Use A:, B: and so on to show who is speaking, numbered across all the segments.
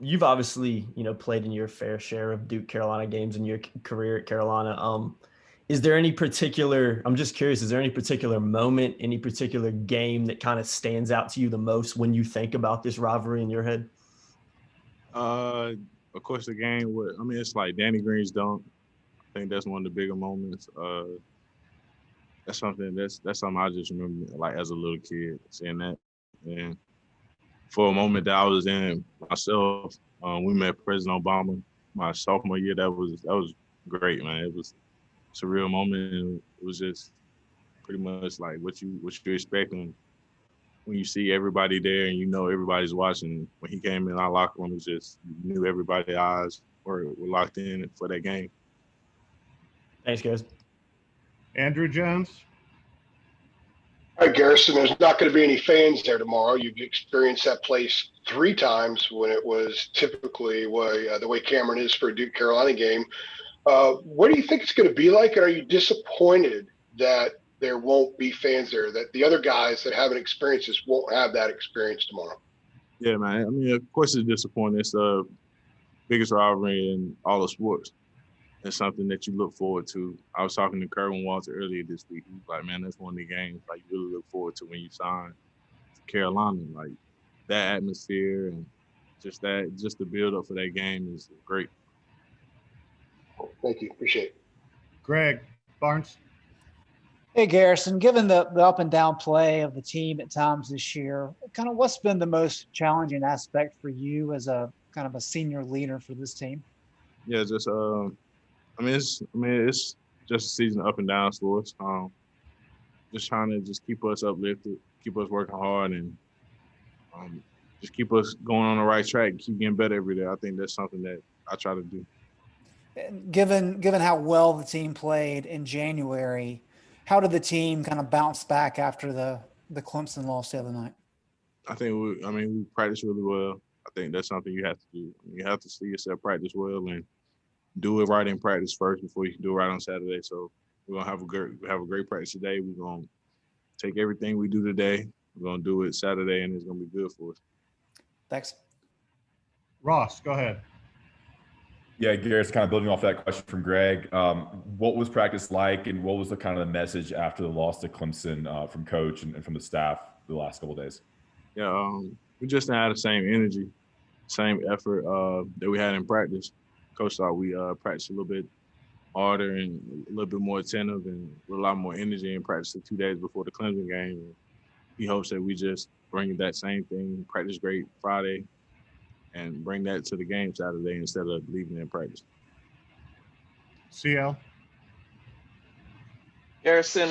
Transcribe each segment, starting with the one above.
A: You've obviously, played in your fair share of Duke Carolina games in your career at Carolina. Is there any particular, I'm just curious, is there any particular moment, any particular game that kind of stands out to you the most when you think about this rivalry in your head?
B: Uh, of course, the game with, it's like Danny Green's dunk. I think that's one of the bigger moments. That's something I just remember, like as a little kid, seeing that. And for a moment that I was in myself, we met President Obama my sophomore year. That was great, man. It's a real moment, and it was just pretty much like what you're expecting when you see everybody there and you know everybody's watching. When he came in our locker room, it was just you knew everybody's eyes were locked in for that game.
A: Thanks, guys.
C: Andrew Jones.
D: All right, Garrison, there's not going to be any fans there tomorrow. You've experienced that place 3 times when it was typically the way Cameron is for a Duke Carolina game. What do you think it's going to be like? And are you disappointed that there won't be fans there, that the other guys that haven't experienced this won't have that experience tomorrow?
B: Yeah, man. Of course it's disappointing. It's the biggest rivalry in all of sports. It's something that you look forward to. I was talking to Kerwin Walter earlier this week. He was like, man, that's one of the games like you really look forward to when you sign for Carolina. Like that atmosphere and just the build up for that game is great.
D: Thank you. Appreciate it.
C: Greg Barnes.
E: Hey, Garrison, given the up and down play of the team at times this year, kind of what's been the most challenging aspect for you as a kind of a senior leader for this team?
B: Yeah, just it's just a season up and down for us. Just trying to just keep us uplifted, keep us working hard, and just keep us going on the right track, keep getting better every day. I think that's something that I try to do.
E: And given how well the team played in January, how did the team kind of bounce back after the Clemson loss the other night?
B: I think we practiced really well. I think that's something you have to do. You have to see yourself practice well and do it right in practice first before you can do it right on Saturday. So we're gonna have a great practice today. We're gonna take everything we do today. We're gonna do it Saturday, and it's gonna be good for us.
E: Thanks.
C: Ross, go ahead.
F: Yeah, Garrett's kind of building off that question from Greg. What was practice like, and what was the kind of the message after the loss to Clemson from coach and from the staff the last couple of days?
B: Yeah, we just didn't have the same energy, same effort that we had in practice. Coach thought we practiced a little bit harder and a little bit more attentive and with a lot more energy in practice the 2 days before the Clemson game. And he hopes that we just bring that same thing, practice great Friday, and bring that to the game Saturday instead of leaving it in practice.
C: CL.
G: Garrison,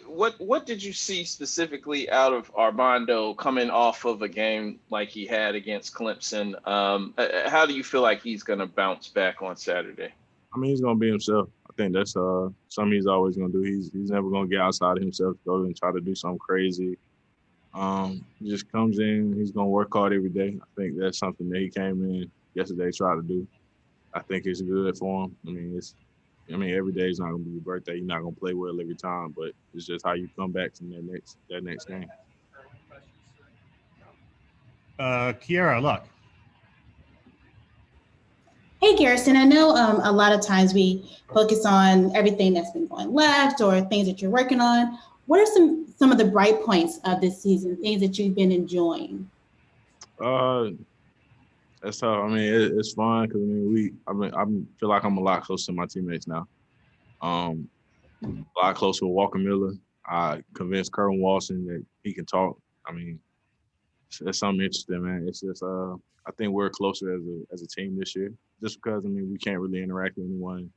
G: what did you see specifically out of Armando coming off of a game like he had against Clemson? How do you feel like he's going to bounce back on Saturday?
B: He's going to be himself. I think that's something he's always going to do. He's never going to get outside of himself, go and try to do something crazy. He just comes in. He's going to work hard every day. I think that's something that he came in yesterday tried to do. I think it's good for him. Every day is not going to be your birthday. You're not going to play well every time, but it's just how you come back from that next game.
C: Kiara, look.
H: Hey, Garrison, I know a lot of times we focus on everything that's been going left or things that you're working on. What are some of the bright points of this season, things that you've been enjoying?
B: That's tough. It's fun because I feel like I'm a lot closer to my teammates now. A lot closer with Walker Miller. I convinced Kerwin Walton that he can talk. It's something interesting, man. It's just I think we're closer as a team this year, just because we can't really interact with anyone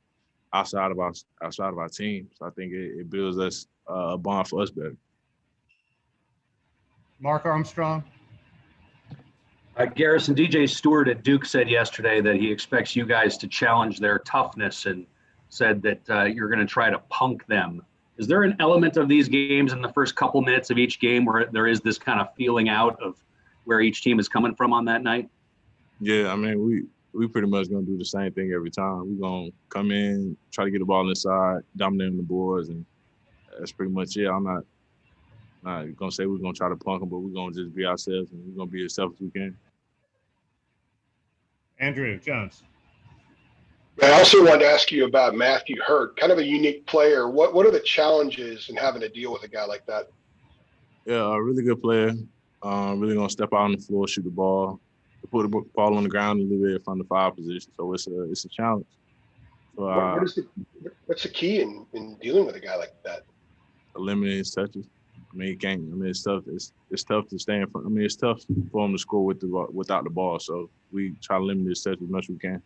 B: outside of our team. So I think it builds us a bond for us better.
C: Mark Armstrong.
I: Garrison, DJ Stewart at Duke said yesterday that he expects you guys to challenge their toughness and said that you're going to try to punk them. Is there an element of these games in the first couple minutes of each game where there is this kind of feeling out of where each team is coming from on that night?
B: Yeah, we pretty much going to do the same thing every time. We're going to come in, try to get the ball inside, dominate the boards, and that's pretty much it. I'm not going to say we're going to try to punk them, but we're going to just be ourselves, and we're going to be as self as we can.
C: Andrew Jones.
D: I also wanted to ask you about Matthew Hurt, kind of a unique player. What are the challenges in having to deal with a guy like that?
B: Yeah, a really good player. Really gonna step out on the floor, shoot the ball, put the ball on the ground a little bit from the 5 position. So it's a challenge. So
D: What's the key in dealing with a guy like that?
B: Eliminate his touches. I mean, he can't. I mean, it's tough. It's tough to stand for. I mean, it's tough for him to score without the ball. So we try to limit his touch as much as we can.